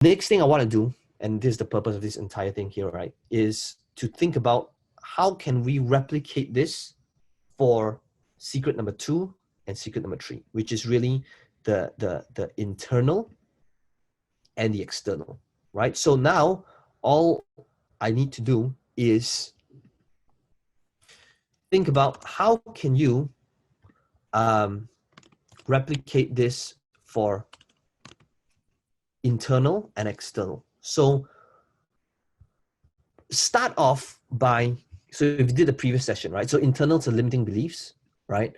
next thing I want to do, and this is the purpose of this entire thing here, right, is to think about how can we replicate this for secret number 2 and secret number 3, which is really the internal and the external, right? So now all I need to do is think about how can you replicate this for internal and external. So start off by, so if you did the previous session, right? So internal to limiting beliefs, right?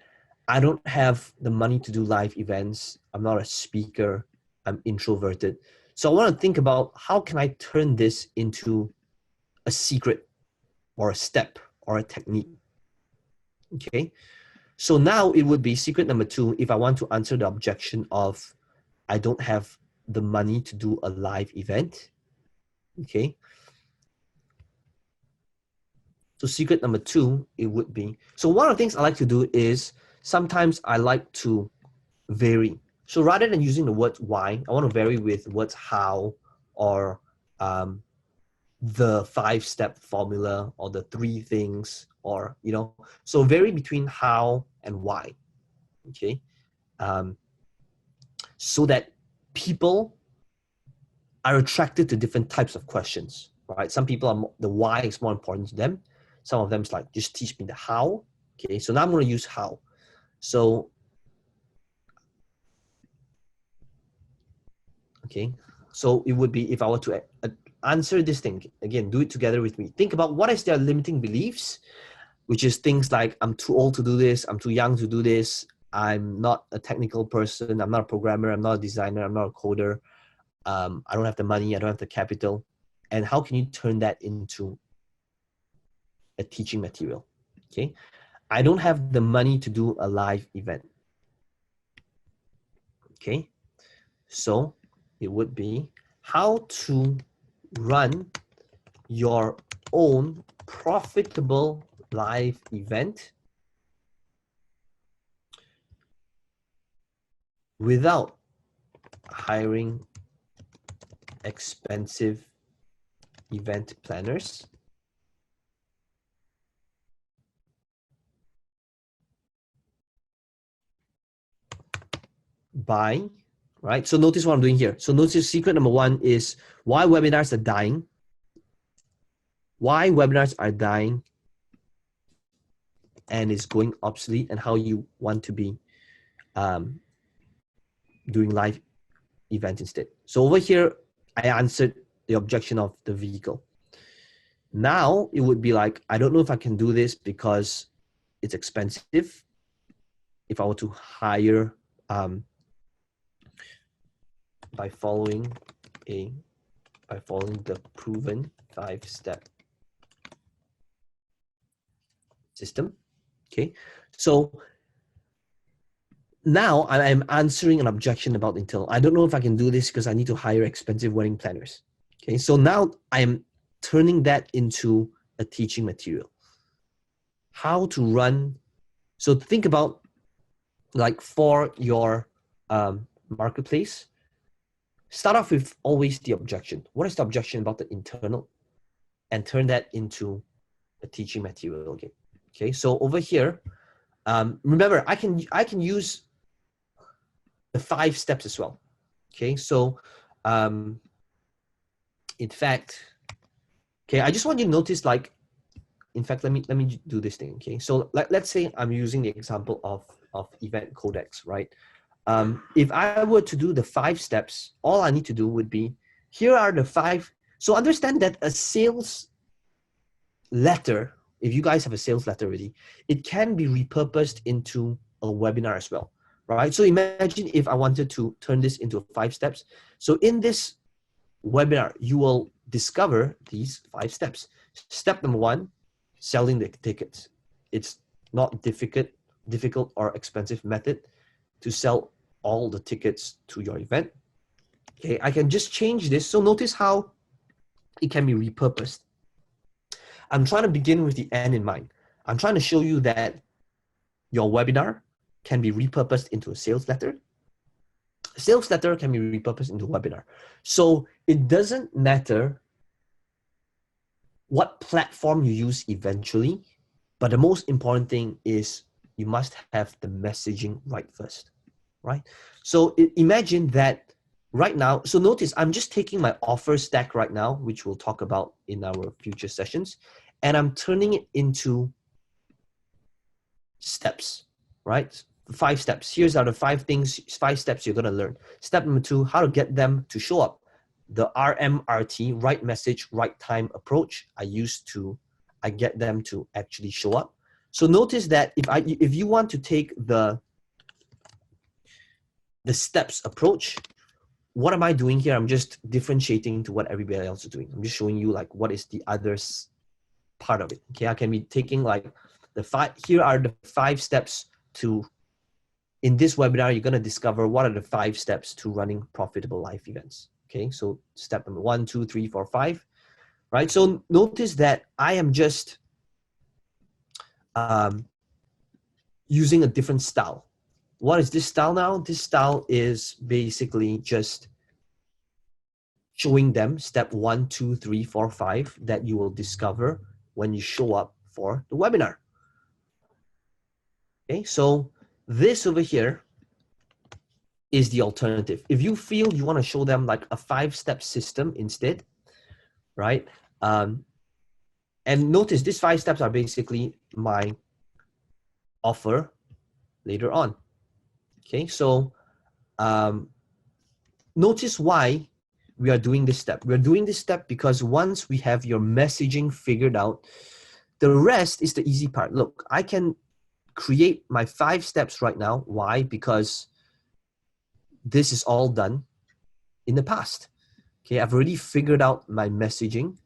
I don't have the money to do live events. I'm not a speaker. I'm introverted. So I want to think about how can I turn this into a secret or a step or a technique. Okay. So now it would be secret number 2 if I want to answer the objection of I don't have the money to do a live event. Okay. So secret number 2, it would be, so one of the things I like to do is sometimes I like to vary. So rather than using the word why, I want to vary with words how or the 5-step formula or the 3 things, or, you know, so vary between how and why. Okay. So that people are attracted to different types of questions, right? Some people are the why is more important to them. Some of them is like, just teach me the how. Okay, so now I'm going to use how. So, okay, so it would be if I were to answer this thing, again, do it together with me. Think about what is their limiting beliefs, which is things like, I'm too old to do this, I'm too young to do this, I'm not a technical person, I'm not a programmer, I'm not a designer, I'm not a coder, I don't have the money, I don't have the capital. And how can you turn that into a teaching material? Okay, I don't have the money to do a live event. Okay, so it would be how to run your own profitable live event without hiring expensive event planners by, right? So notice what I'm doing here. So notice secret number 1 is why webinars are dying. Why webinars are dying and is going obsolete, and how you want to be doing live event instead. So over here, I answered the objection of the vehicle. Now it would be like, I don't know if I can do this because it's expensive. If I were to hire by following the proven 5-step system. Okay, so now I'm answering an objection about internal. I don't know if I can do this because I need to hire expensive wedding planners. Okay, so now I'm turning that into a teaching material. How to run. So think about, like, for your marketplace, start off with always the objection. What is the objection about the internal? And turn that into a teaching material again. Okay, so over here, remember, I can use the 5 steps as well. Okay, so in fact, okay, I just want you to notice, like, in fact, let me do this thing. Okay, so let's say I'm using the example of event codex, right? If I were to do the 5 steps, all I need to do would be, here are the 5. So understand that a sales letter, if you guys have a sales letter already, it can be repurposed into a webinar as well, right? So imagine if I wanted to turn this into 5 steps. So in this webinar, you will discover these 5 steps. Step number 1, selling the tickets. It's not difficult or expensive method to sell all the tickets to your event. Okay, I can just change this. So notice how it can be repurposed. I'm trying to begin with the end in mind. I'm trying to show you that your webinar can be repurposed into a sales letter. Sales letter can be repurposed into webinar. So it doesn't matter what platform you use eventually, but the most important thing is you must have the messaging right first, right? So imagine that right now, so notice I'm just taking my offer stack right now, which we'll talk about in our future sessions, and I'm turning it into steps, right? 5 steps. Here's are the 5 things, 5 steps you're gonna learn. Step number 2, how to get them to show up. The RMRT, right message, right time approach, I get them to actually show up. So notice that if you want to take the steps approach, what am I doing here? I'm just differentiating to what everybody else is doing. I'm just showing you like what is the others part of it. Okay, I can be taking like here are the 5 steps to, in this webinar, you're going to discover what are the 5 steps to running profitable live events. Okay, so step number 1, 2, 3, 4, 5, right? So notice that I am just using a different style. What is this style now? This style is basically just showing them step 1, 2, 3, 4, 5 that you will discover when you show up for the webinar. Okay, so this over here is the alternative. If you feel you want to show them like a 5-step system instead, right? And notice these 5 steps are basically my offer later on. Okay, so notice why we are doing this step. We're doing this step because once we have your messaging figured out, the rest is the easy part. Look, I can create my 5 steps right now. Why? Because this is all done in the past. Okay, I've already figured out my messaging,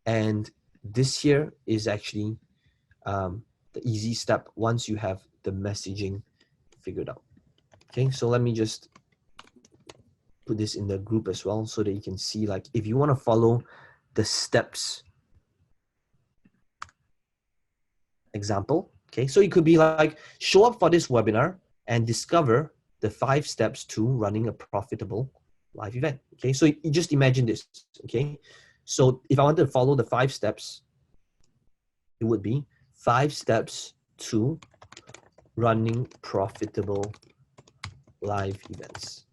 and this here is actually the easy step once you have the messaging figured out. Okay, so let me just put this in the group as well so that you can see, like, if you want to follow the steps example. Okay, so it could be like, show up for this webinar and discover the 5 steps to running a profitable live event. Okay, so you just imagine this. Okay, so if I wanted to follow the 5 steps, it would be 5 steps to running profitable live events.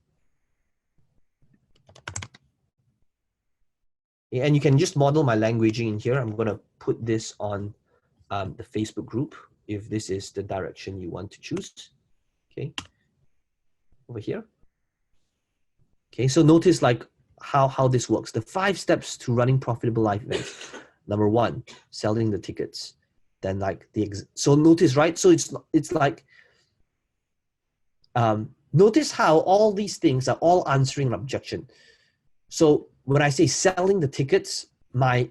And you can just model my languaging in here. I'm going to put this on the Facebook group if this is the direction you want to choose. Okay, over here. Okay, so notice like how this works. The 5 steps to running profitable live events. Number 1, selling the tickets. Then like so notice, right? So it's like notice how all these things are all answering an objection. So when I say selling the tickets,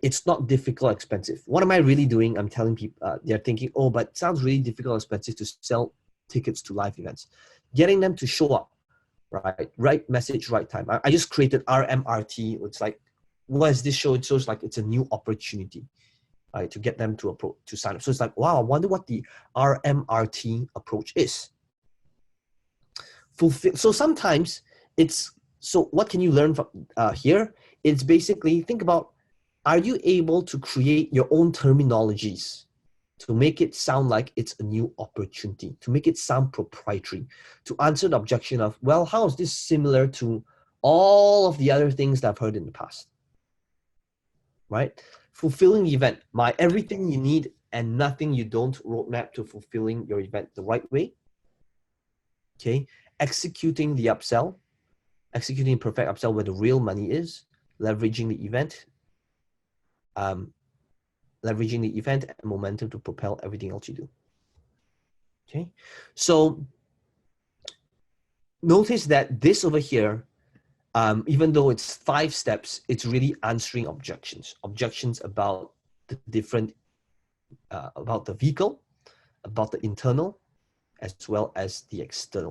it's not difficult, expensive. What am I really doing? I'm telling people, they're thinking, oh, but it sounds really difficult, expensive to sell tickets to live events. Getting them to show up, right message, right time. I just created RMRT. It's like, what is this show? It shows like it's a new opportunity, right, to get them to sign up. So it's like, wow, I wonder what the RMRT approach is. So sometimes so what can you learn from here? It's basically, think about, are you able to create your own terminologies to make it sound like it's a new opportunity, to make it sound proprietary, to answer the objection of, well, how is this similar to all of the other things that I've heard in the past, right? Fulfilling the event, my everything you need and nothing you don't roadmap to fulfilling your event the right way. Okay, executing the upsell, executing perfect upsell where the real money is, leveraging the event, and momentum to propel everything else you do. Okay, so notice that this over here, even though it's 5 steps, it's really answering objections about the different, about the vehicle, about the internal, as well as the external.